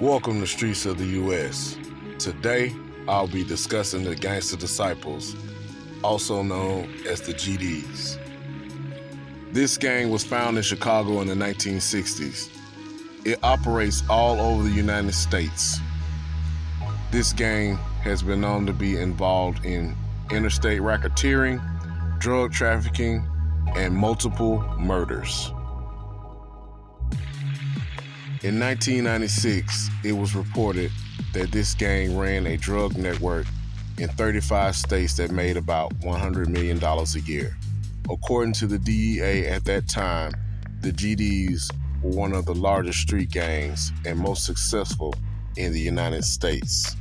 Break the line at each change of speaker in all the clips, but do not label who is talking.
Welcome to Streets of the U.S. Today, I'll be discussing the Gangster Disciples, also known as the GDs. This gang was found in Chicago in the 1960s. It operates all over the United States. This gang has been known to be involved in interstate racketeering, drug trafficking, and multiple murders. In 1996, it was reported that this gang ran a drug network in 35 states that made about $100 million a year. According to the DEA at that time, the GDs were one of the largest street gangs and most successful in the United States.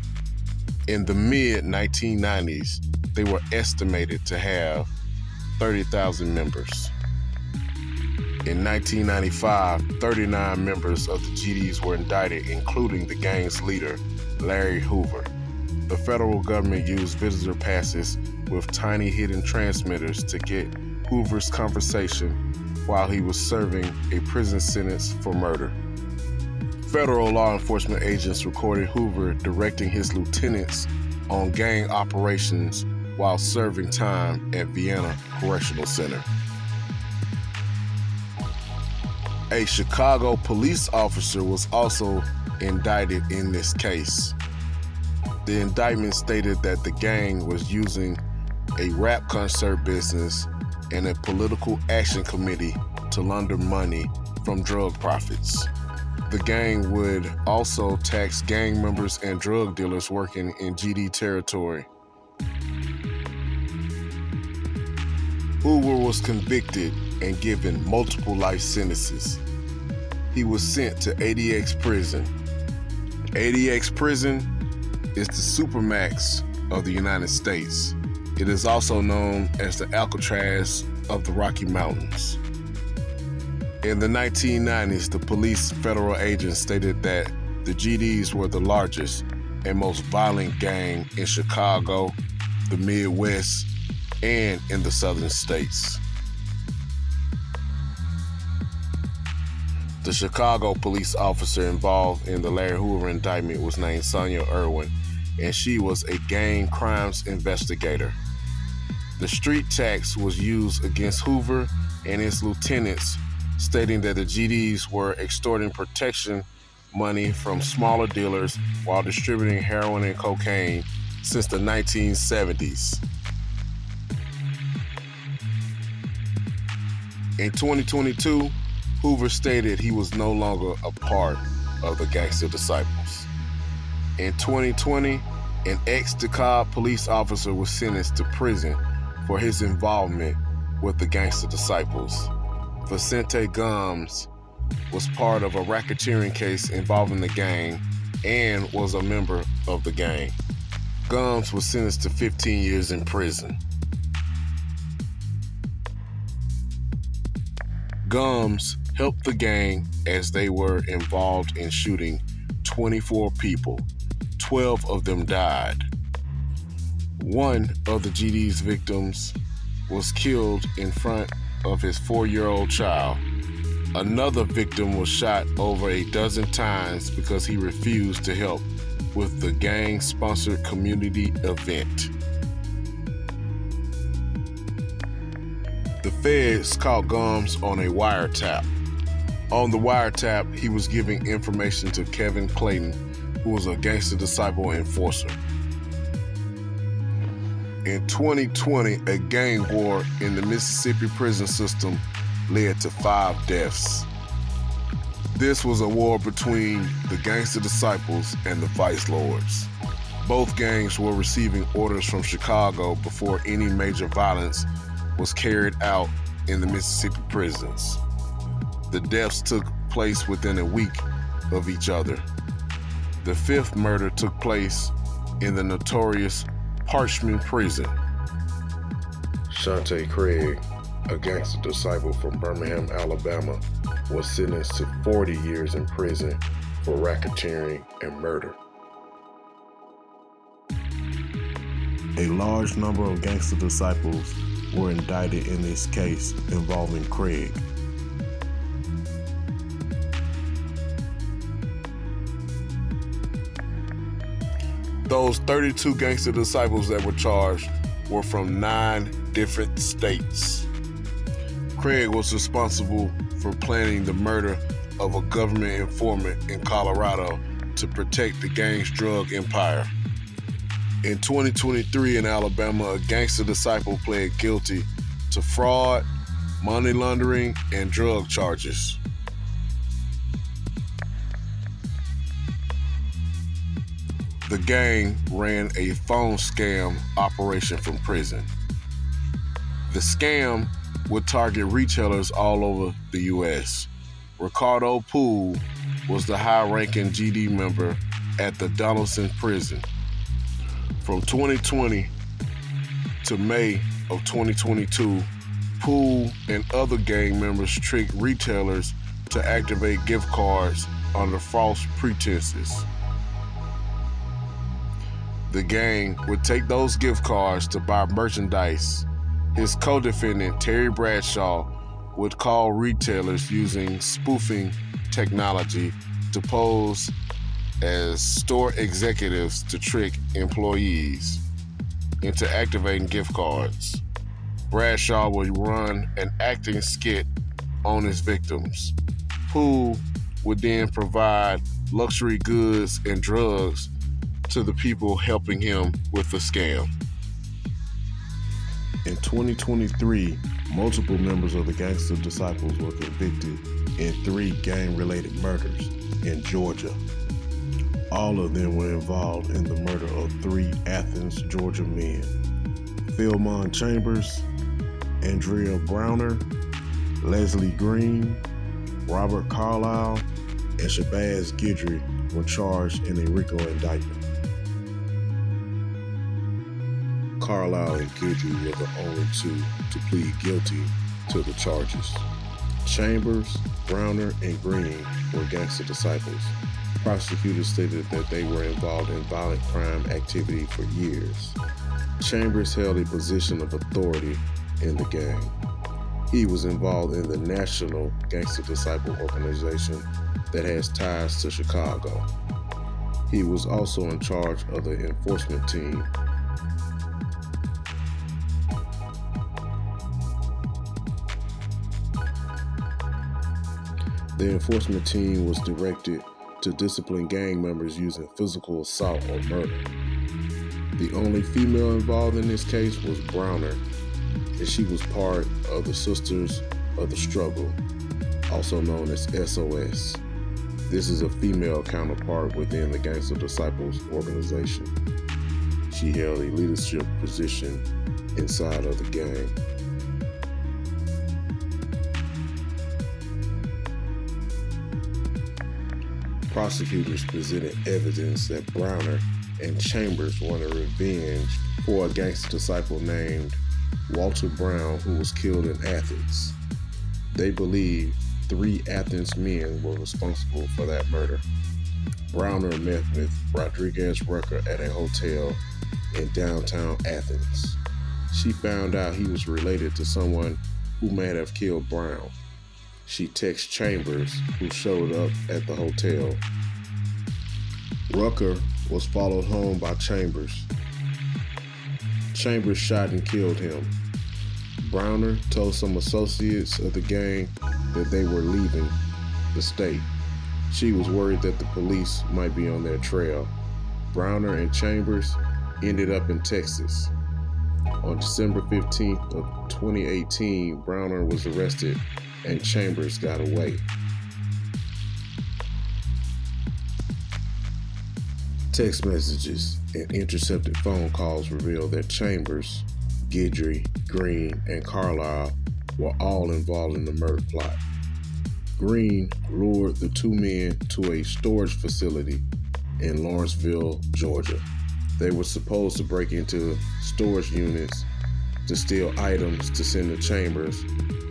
In the mid-1990s, they were estimated to have 30,000 members. In 1995, 39 members of the GDs were indicted, including the gang's leader, Larry Hoover. The federal government used visitor passes with tiny hidden transmitters to get Hoover's conversation while he was serving a prison sentence for murder. Federal law enforcement agents recorded Hoover directing his lieutenants on gang operations while serving time at Vienna Correctional Center. A Chicago police officer was also indicted in this case. The indictment stated that the gang was using a rap concert business and a political action committee to launder money from drug profits. The gang would also tax gang members and drug dealers working in GD territory. Hoover was convicted and given multiple life sentences. He was sent to ADX prison. ADX prison is the supermax of the United States. It is also known as the Alcatraz of the Rocky Mountains. In the 1990s, the police and federal agents stated that the GDs were the largest and most violent gang in Chicago, the Midwest, and in the southern states. The Chicago police officer involved in the Larry Hoover indictment was named Sonia Irwin, and she was a gang crimes investigator. The street tax was used against Hoover and his lieutenants, stating that the GDs were extorting protection money from smaller dealers while distributing heroin and cocaine since the 1970s. In 2022, Hoover stated he was no longer a part of the Gangster Disciples. In 2020, an ex-DeKalb police officer was sentenced to prison for his involvement with the Gangster Disciples. Vicente Gomes was part of a racketeering case involving the gang and was a member of the gang. Gomes was sentenced to 15 years in prison. Gomes helped the gang as they were involved in shooting 24 people. 12 of them died. One of the GD's victims was killed in front of his 4-year-old child. Another victim was shot over a dozen times because he refused to help with the gang-sponsored community event. The feds caught Gomes on a wiretap. On the wiretap, he was giving information to Kevin Clayton, who was a Gangster Disciple enforcer. In 2020, a gang war in the Mississippi prison system led to 5 deaths. This was a war between the Gangster Disciples and the Vice Lords. Both gangs were receiving orders from Chicago before any major violence was carried out in the Mississippi prisons. The deaths took place within a week of each other. The 5th murder took place in the notorious Parchman prison. Shante Craig, a Gangster Disciple from Birmingham, Alabama, was sentenced to 40 years in prison for racketeering and murder. A large number of Gangster Disciples were indicted in this case involving Craig. Those 32 gangster disciples that were charged were from 9 different states. Craig was responsible for planning the murder of a government informant in Colorado to protect the gang's drug empire. In 2023 in Alabama, a gangster disciple pled guilty to fraud, money laundering, and drug charges. The gang ran a phone scam operation from prison. The scam would target retailers all over the U.S. Ricardo Poole was the high-ranking GD member at the Donaldson prison. From 2020 to May of 2022, Poole and other gang members tricked retailers to activate gift cards under false pretenses. The gang would take those gift cards to buy merchandise. His co-defendant, Terry Bradshaw, would call retailers using spoofing technology to pose as store executives to trick employees into activating gift cards. Bradshaw would run an acting skit on his victims. Poole would then provide luxury goods and drugs to the people helping him with the scam. In 2023, multiple members of the Gangster Disciples were convicted in 3 gang-related murders in Georgia. All of them were involved in the murder of 3 Athens, Georgia men: Philmon Chambers, Andrea Browner, Leslie Green, Robert Carlisle, and Shabazz Guidry were charged in a RICO indictment. Carlisle and Guidry were the only 2 to plead guilty to the charges. Chambers, Browner, and Green were gangster disciples. Prosecutors stated that they were involved in violent crime activity for years. Chambers held a position of authority in the gang. He was involved in the National Gangster Disciple organization that has ties to Chicago. He was also in charge of the enforcement team. The enforcement team was directed to discipline gang members using physical assault or murder. The only female involved in this case was Browner, and she was part of the Sisters of the Struggle, also known as SOS. This is a female counterpart within the Gangster Disciples organization. She held a leadership position inside of the gang. Prosecutors presented evidence that Browner and Chambers wanted revenge for a gangster disciple named Walter Brown, who was killed in Athens. They believed 3 Athens men were responsible for that murder. Browner met with Rodriguez Rucker at a hotel in downtown Athens. She found out he was related to someone who might have killed Brown. She texted Chambers, who showed up at the hotel. Rucker was followed home by Chambers. Chambers shot and killed him. Browner told some associates of the gang that they were leaving the state. She was worried that the police might be on their trail. Browner and Chambers ended up in Texas. On December 15th of 2018, Browner was arrested and Chambers got away. Text messages and intercepted phone calls revealed that Chambers, Guidry, Green, and Carlisle were all involved in the murder plot. Green lured the 2 men to a storage facility in Lawrenceville, Georgia. They were supposed to break into storage units to steal items to send to Chambers,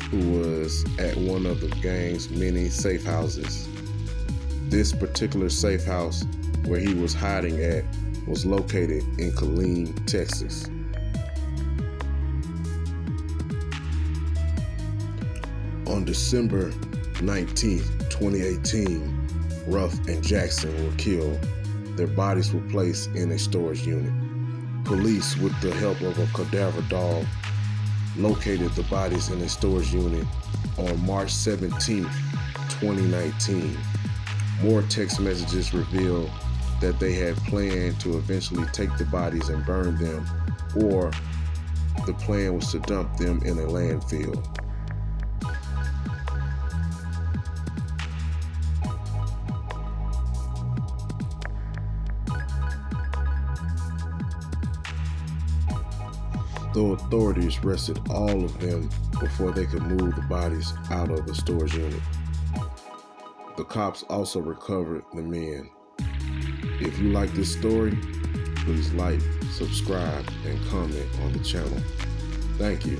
who was at one of the gang's many safe houses. This particular safe house where he was hiding at was located in Killeen, Texas. On December 19th, 2018, Ruff and Jackson were killed Their bodies were placed in a storage unit. Police, with the help of a cadaver dog, located the bodies in a storage unit on March 17, 2019. More text messages revealed that they had planned to eventually take the bodies and burn them, or the plan was to dump them in a landfill. Though authorities arrested all of them before they could move the bodies out of the storage unit. The cops also recovered the men. If you like this story, please like, subscribe, and comment on the channel. Thank you.